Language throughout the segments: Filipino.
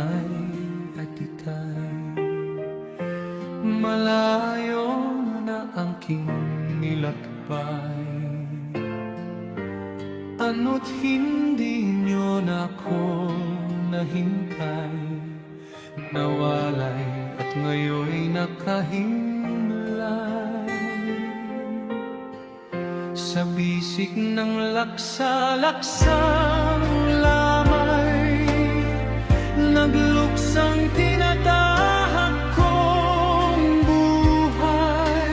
nanay at itay. Malayo na ang king nilakbay, ano't hindi nyo na ako nahintay. Nawalay at ngayoy nakahimlay, sa bisig ng laksa-laksang lamay, nagluksang tinatahak kong buhay.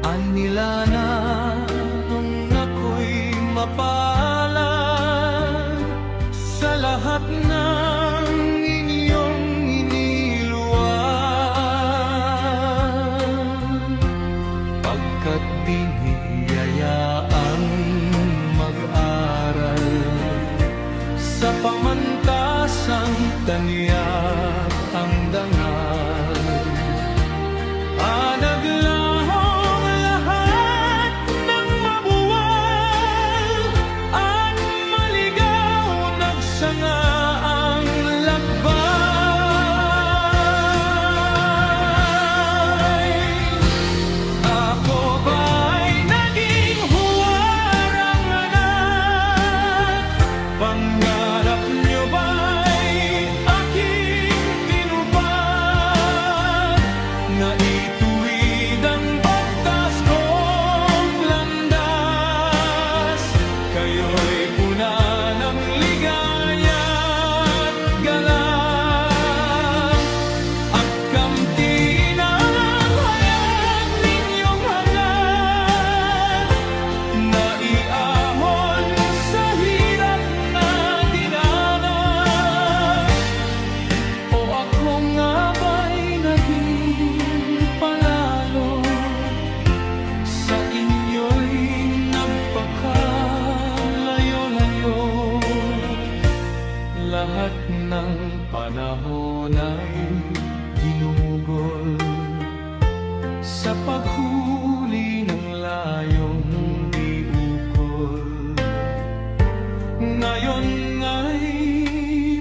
Anila na nung ako'y mapalad sa lahat ng inyong iniluwag, pagkat biniyayaang mag-aral sa pamantasang tanyag ang dangal. Naglahong lahat ng mabuwal at maligaw, nagsanga ang lakbay. Ako ba'y naging huwarang anak? Pangarap nyo ba'y aking tinupad? Na ituwid ang bagtas kong landas, kayo'y puna ng ligaya at galang. At kamtin ang hayag ninyong hangat, na iahon sa hirap na dinanas. O ako nga ba'y naging palalo sa inyo'y nagpakalayo-layo? Lahat ng panahon ay ginugol sa paghuli ng layong di ukol. Ngayon ay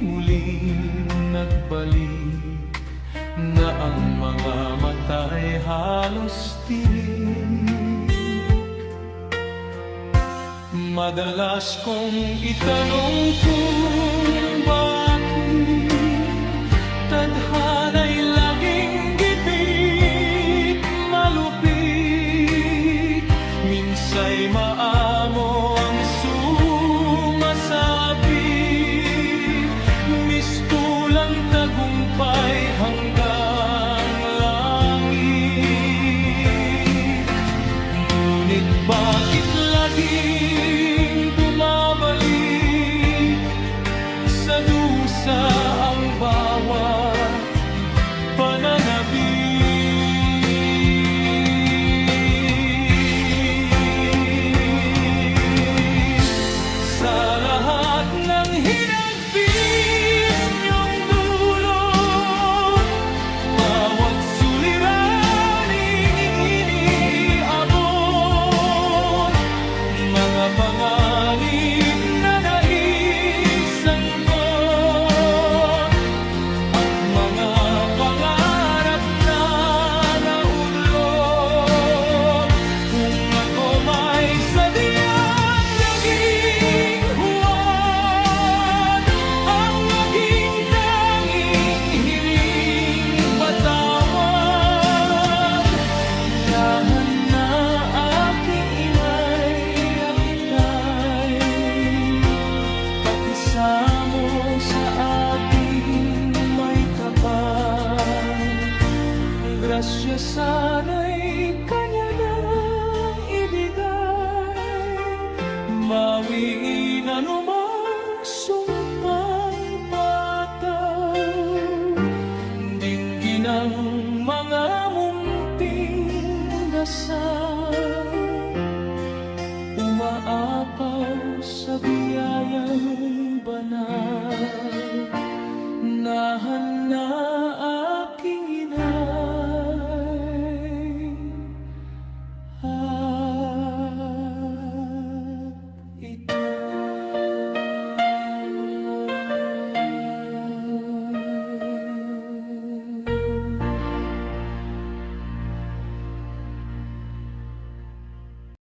muling nagbalik na ang mga mata'y halos tirik. Madalas kong itanong kung bakit tadhana'y laging gipit malupit. Minsa'y maamo ang sumasapit, mistulang tagumpay hanggang langit. Ngunit bakit laging bumabalik sa dusa ang bawat pananabik? Sa lahat ng hinagpis niyong dulot, bawat suliraning iniabot, mga panganib na naisangkot, at mga pangarap na naunlot. Kung ako may sadyang naging huwad, ang aking tanging hiling patawad. Dahan na aking inay at itay, pakisamo sa ating may kapal. Grasya sana'y